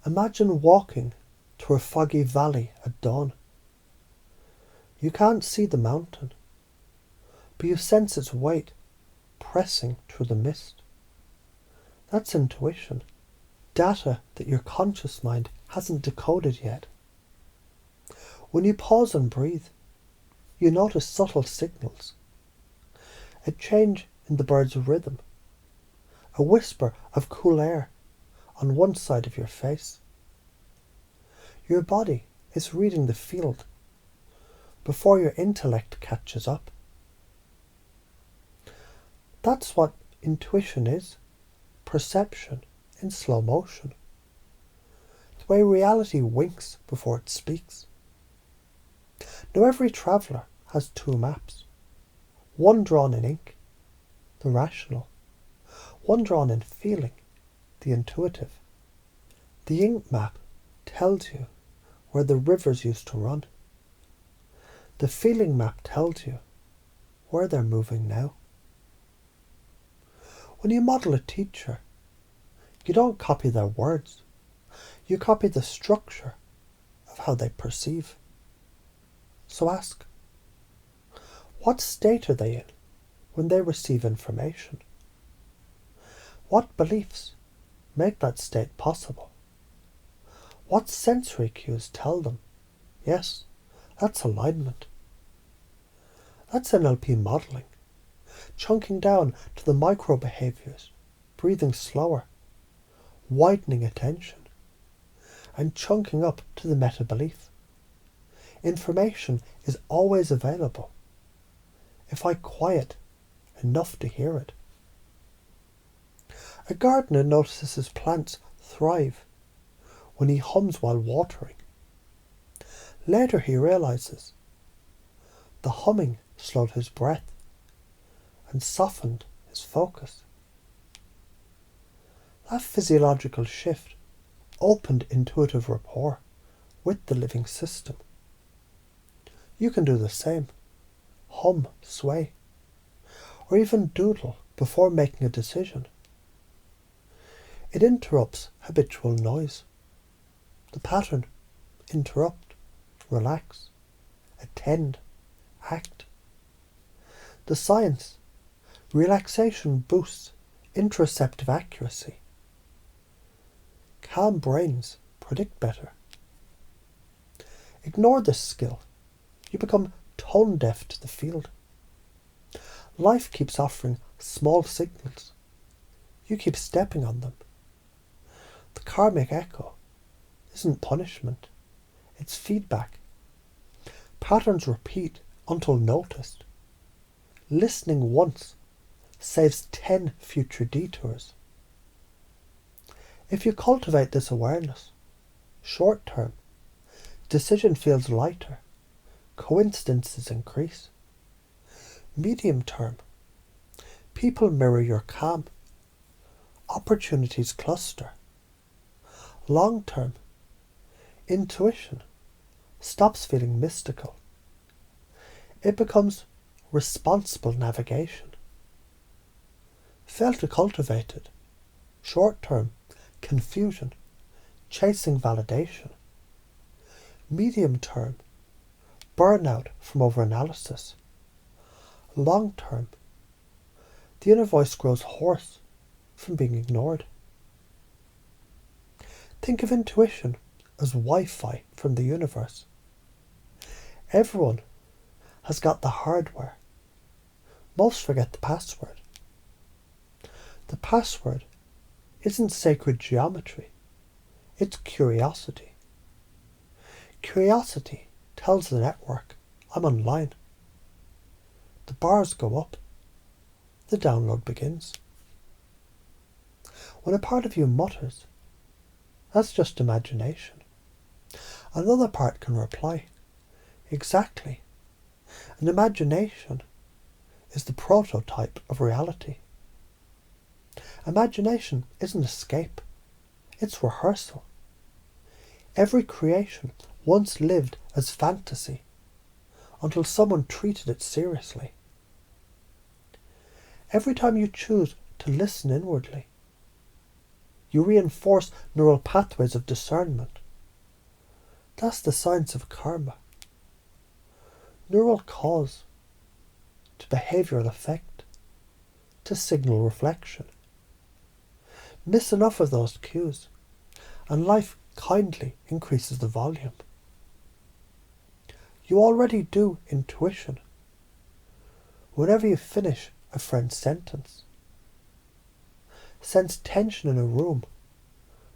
Imagine walking through a foggy valley at dawn. You can't see the mountain, but you sense its weight pressing through the mist. That's intuition, data that your conscious mind hasn't decoded yet. When you pause and breathe, you notice subtle signals. A change in the bird's rhythm, a whisper of cool air on one side of your face. Your body is reading the field before your intellect catches up. That's what intuition is, perception in slow motion. The way reality winks before it speaks. Now every traveller has two maps. One drawn in ink, the rational. One drawn in feeling, the intuitive. The ink map tells you where the rivers used to run. The feeling map tells you where they're moving now. When you model a teacher, you don't copy their words. You copy the structure of how they perceive. So ask, what state are they in when they receive information? What beliefs make that state possible? What sensory cues tell them, yes, that's alignment? That's NLP modelling, chunking down to the micro behaviours, breathing slower, widening attention, and chunking up to the meta belief. Information is always available if I quiet enough to hear it. A gardener notices his plants thrive when he hums while watering. Later he realizes the humming slowed his breath and softened his focus. That physiological shift opened intuitive rapport with the living system. You can do the same. Hum, sway, or even doodle before making a decision. It interrupts habitual noise. The pattern: interrupt, relax, attend, act. The science: relaxation boosts interoceptive accuracy. Calm brains predict better. Ignore this skill. You become tone deaf to the field. Life keeps offering small signals. You keep stepping on them. The karmic echo isn't punishment, it's feedback. Patterns repeat until noticed. Listening once saves 10 future detours. If you cultivate this awareness, short term, decision feels lighter, coincidences increase. Medium term, people mirror your calm, opportunities cluster. Long term, intuition stops feeling mystical. It becomes responsible navigation. Fail to cultivate it. Short term, confusion, chasing validation. Medium term, burnout from overanalysis. Long term, the inner voice grows hoarse from being ignored. Think of intuition as Wi-Fi from the universe. Everyone has got the hardware. Most forget the password. The password isn't sacred geometry. It's curiosity. Curiosity tells the network, I'm online. The bars go up. The download begins. When a part of you mutters, that's just imagination. Another part can reply, exactly. An imagination is the prototype of reality. Imagination isn't escape, it's rehearsal. Every creation once lived as fantasy until someone treated it seriously. Every time you choose to listen inwardly, You reinforce neural pathways of discernment. That's the science of karma. Neural cause to behavioural effect to signal reflection. Miss enough of those cues, and life kindly increases the volume. You already do intuition whenever you finish a friend's sentence. Sense tension in a room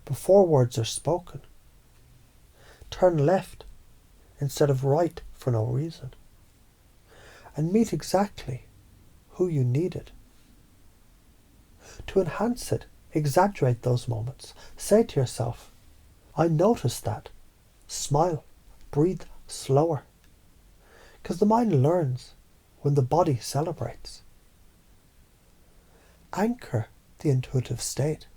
before words are spoken. Turn left instead of right for no reason. And meet exactly who you needed. To enhance it, exaggerate those moments. Say to yourself, I noticed that. Smile. Breathe slower. Because the mind learns when the body celebrates. Anchor the intuitive state.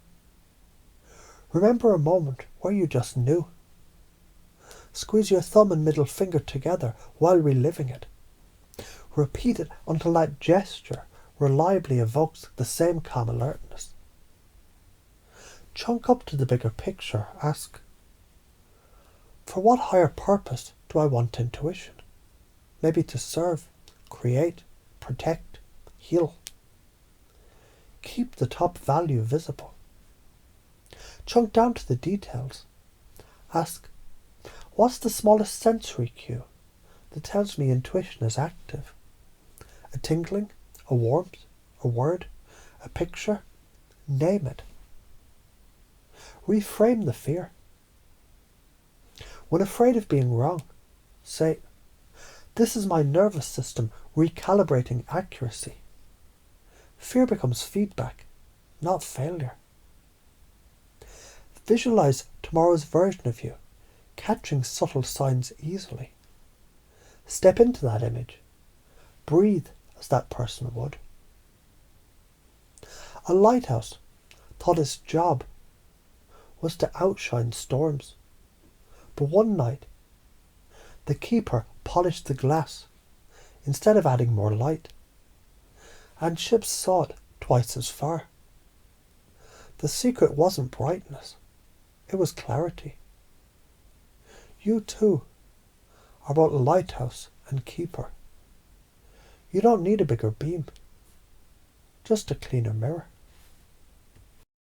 Remember a moment where you just knew. Squeeze your thumb and middle finger together while reliving it. Repeat it until that gesture reliably evokes the same calm alertness. Chunk up to the bigger picture. Ask, for what higher purpose do I want intuition? Maybe to serve, create, protect, heal. Keep the top value visible. Chunk down to the details. Ask, what's the smallest sensory cue that tells me intuition is active? A tingling, a warmth, a word, a picture? Name it. Reframe the fear. When afraid of being wrong, say, this is my nervous system recalibrating accuracy. Fear becomes feedback, not failure. Visualize tomorrow's version of you, catching subtle signs easily. Step into that image. Breathe as that person would. A lighthouse thought its job was to outshine storms. But one night, the keeper polished the glass instead of adding more light, and ships saw it twice as far. The secret wasn't brightness, it was clarity. You too are both lighthouse and keeper. You don't need a bigger beam, just a cleaner mirror.